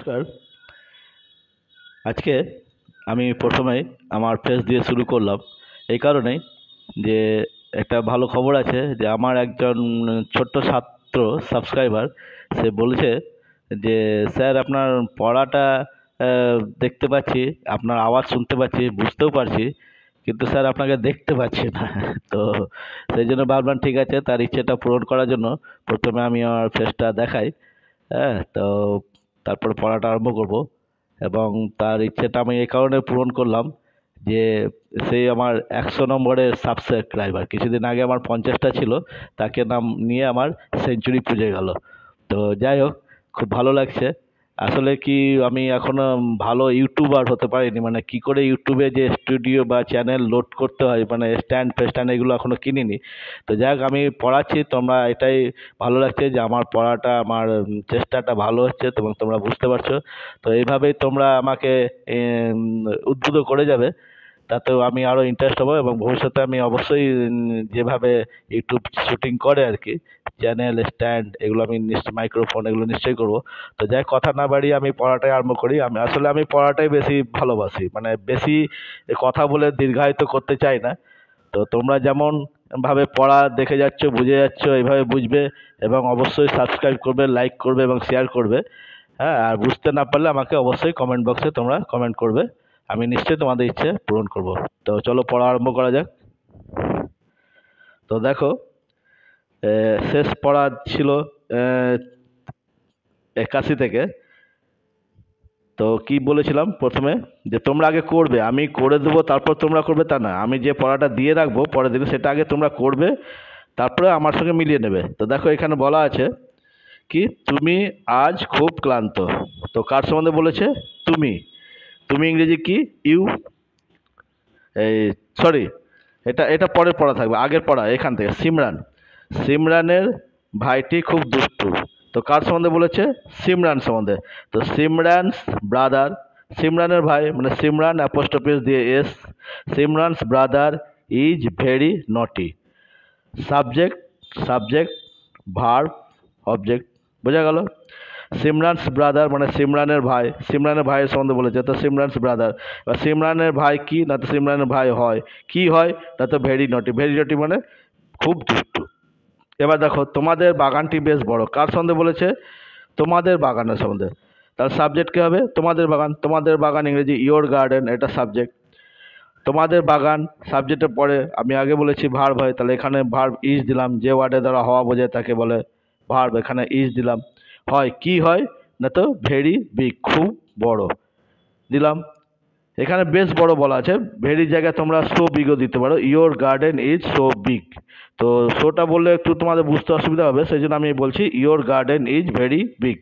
নমস্কার। আজকে আমি প্রথমেই আমার পেজ দিয়ে শুরু করলাম এই কারণেই যে একটা ভালো খবর আছে যে আমার একজন ছোট্ট ছাত্র সাবস্ক্রাইবার সে বলেছে যে স্যার আপনার পড়াটা দেখতে পাচ্ছি, আপনার আওয়াজ শুনতে পাচ্ছি, বুঝতেও পারছি, কিন্তু স্যার আপনাকে দেখতে পাচ্ছি না। তো সেই জন্য ভাবলাম ঠিক আছে, তার ইচ্ছেটা পূরণ করার জন্য প্রথমে আমি আমার ফেসটা দেখাই। হ্যাঁ, তো তারপরে পড়াটা আরম্ভ করব। এবং তার ইচ্ছেটা আমি এই কারণে পূরণ করলাম যে সে আমার 100 নম্বরের সাবস্ক্রাইবার। কিছুদিন আগে আমার 50টা ছিল, তাকে নাম নিয়ে আমার সেঞ্চুরি পুজে গেল। তো যাই হোক, খুব ভালো লাগছে। আসলে কি, আমি এখনো ভালো ইউটিউবার হতে পারিনি, মানে কি করে ইউটিউবে যে স্টুডিও বা চ্যানেল লোড করতে হয়, মানে স্ট্যান্ড ফেস্ট্যান্ড এগুলো এখনো কিনিনি। তো যাই হোক, আমি পড়াচ্ছি, তোমরা এটাই ভালো লাগছে যে আমার পড়াটা, আমার চেষ্টাটা ভালো হচ্ছে এবং তোমরা বুঝতে পারছো। তো এইভাবেই তোমরা আমাকে উদ্বুদ্ধ করে যাবে, তাতেও আমি আরও ইন্টারেস্ট হবো এবং ভবিষ্যতে আমি অবশ্যই যেভাবে ইউটিউব শুটিং করে আর কি, চ্যানেল স্ট্যান্ড এগুলো আমি নিশ্চয়ই, মাইক্রোফোন এগুলো নিশ্চয়ই করব। তো যাই কথা না বাড়িয়ে আমি পড়াটাই আরম্ভ করি। আমি পড়াটাই বেশি ভালোবাসি, মানে বেশি কথা বলে দীর্ঘায়িত করতে চাই না। তো তোমরা যেমন ভাবে পড়া দেখে যাচ্ছ, বুঝে যাচ্ছ, এইভাবে বুঝবে এবং অবশ্যই সাবস্ক্রাইব করবে, লাইক করবে এবং শেয়ার করবে। হ্যাঁ, আর বুঝতে না পারলে আমাকে অবশ্যই কমেন্ট বক্সে তোমরা কমেন্ট করবে, আমি নিশ্চয়ই তোমাদের ইচ্ছে পূরণ করব। তো চলো পড়া আরম্ভ করা যাক। তো দেখো, শেষ পড়া ছিল 81 থেকে। তো কি বলেছিলাম প্রথমে, যে তোমরা আগে করবে, আমি করে দেবো তারপর তোমরা করবে তা না, আমি যে পড়াটা দিয়ে রাখবো পরের দিনে সেটা আগে তোমরা করবে, তারপরে আমার সঙ্গে মিলিয়ে নেবে। তো দেখো এখানে বলা আছে কি, তুমি আজ খুব ক্লান্ত। তো কার সম্বন্ধে বলেছে? তুমি। তুমি ইংরেজি কি? ইউ। এই সরি, এটা এটা পরের পড়া থাকবে, আগের পড়া এখান থেকে। সিমরান। সিমরানের ভাইটি খুব দুষ্টু। তো কার সম্বন্ধে বলেছে? সিমরান সম্বন্ধে। তো সিমরানস ব্রাদার, সিমরানের ভাই মানে সিমরান অ্যাপোস্ট্রোফিস দিয়ে এস, সিমরানস ব্রাদার ইজ ভেরি নটি। Subject, subject, verb, object. বোঝা গেল? সিমরানস ব্রাদার মানে সিমরানের ভাই, সিমরানের ভাইয়ের সম্বন্ধে বলেছে, তো সিমরানস ব্রাদার। এবার সিমরানের ভাই কি না, তো সিমরানের ভাই হয় কি হয় না, তো ভেরি নটি। ভেরি নটি মানে খুব দুষ্টু। এবার দেখো, তোমাদের বাগানটি বেশ বড়। কার সম্বন্ধে বলেছে? তোমাদের বাগানের সম্বন্ধে। তার সাবজেক্ট কী হবে? তোমাদের বাগান। তোমাদের বাগান ইংরেজি ইয়োর গার্ডেন, এটা সাবজেক্ট। তোমাদের বাগান সাবজেক্টের পরে আমি আগে বলেছি ভার্ব হয়, তাহলে এখানে ভার্ব ইজ দিলাম। যে ওয়ার্ডের দ্বারা হওয়া বোঝায় তাকে বলে ভার্ব, এখানে ইজ দিলাম। হয় কি হয় না, তো ভেরি বিগ, খুব বড় দিলাম। এখানে বেশ বড় বলা আছে, ভেরি জায়গায় তোমরা সো বিগও দিতে পারো। Your garden is so big. তো সোটা বললে একটু তোমাদের বুঝতে অসুবিধা হবে, সেই জন্য আমি বলছি your garden is very big.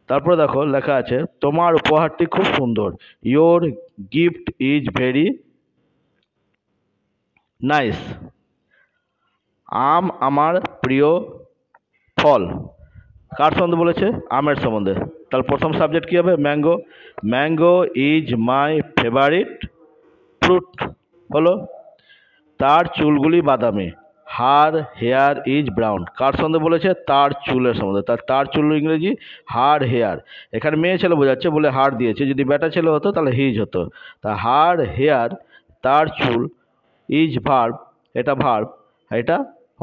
তারপরে দেখো লেখা আছে তোমার উপহারটি খুব সুন্দর। Your gift is very nice. আম আমার প্রিয় ফল। কার সম্বন্ধে বলেছে? আমের সম্বন্ধে। তার প্রথম সাবজেক্ট কী হবে? Mango. Mango is my favourite fruit হলো। তার চুলগুলি বাদামি। Her hair is brown. কার সম্বন্ধে বলেছে? তার চুলের সম্বন্ধে। তার চুল ইংরেজি হার হেয়ার। এখানে মেয়ে ছেলে বোঝাচ্ছে বলে হার দিয়েছে, যদি বেটা ছেলে হতো তাহলে হিজ হতো। তা হার হেয়ার, তার চুল, ইজ ভার্ব, এটা ভার্ব, এটা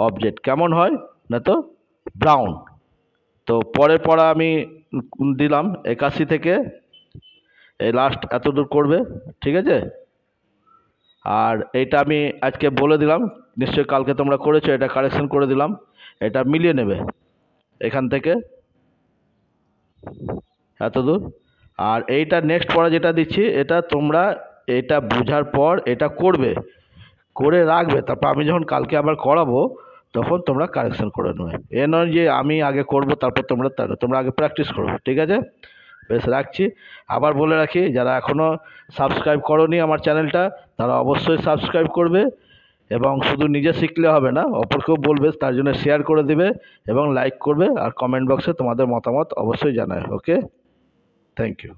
অবজেক্ট। কেমন হয় না, তো ব্রাউন। তো পরের পড়া আমি দিলাম 81 থেকে, এই লাস্ট এতদূর করবে, ঠিক আছে? আর এইটা আমি আজকে বলে দিলাম, নিশ্চয়ই কালকে তোমরা করেছো, এটা কারেকশন করে দিলাম, এটা মিলিয়ে নেবে এখান থেকে এতদূর। আর এইটা নেক্সট পড়া যেটা দিচ্ছি, এটা তোমরা এটা বোঝার পর এটা করবে, করে রাখবে, তারপর আমি যখন কালকে আবার করাবো তখন তোমরা কারেকশন করে নেবে। এ নয় যে আমি আগে করব তারপর তোমরা আগে প্র্যাকটিস করো, ঠিক আছে? বেশ, রাখছি। আবার বলে রাখি, যারা এখনও সাবস্ক্রাইব করোনি আমার চ্যানেলটা, তারা অবশ্যই সাবস্ক্রাইব করবে এবং শুধু নিজে শিখলে হবে না, অপরকেও বলবে, তার জন্য শেয়ার করে দেবে এবং লাইক করবে, আর কমেন্ট বক্সে তোমাদের মতামত অবশ্যই জানায়। ওকে, থ্যাংক ইউ।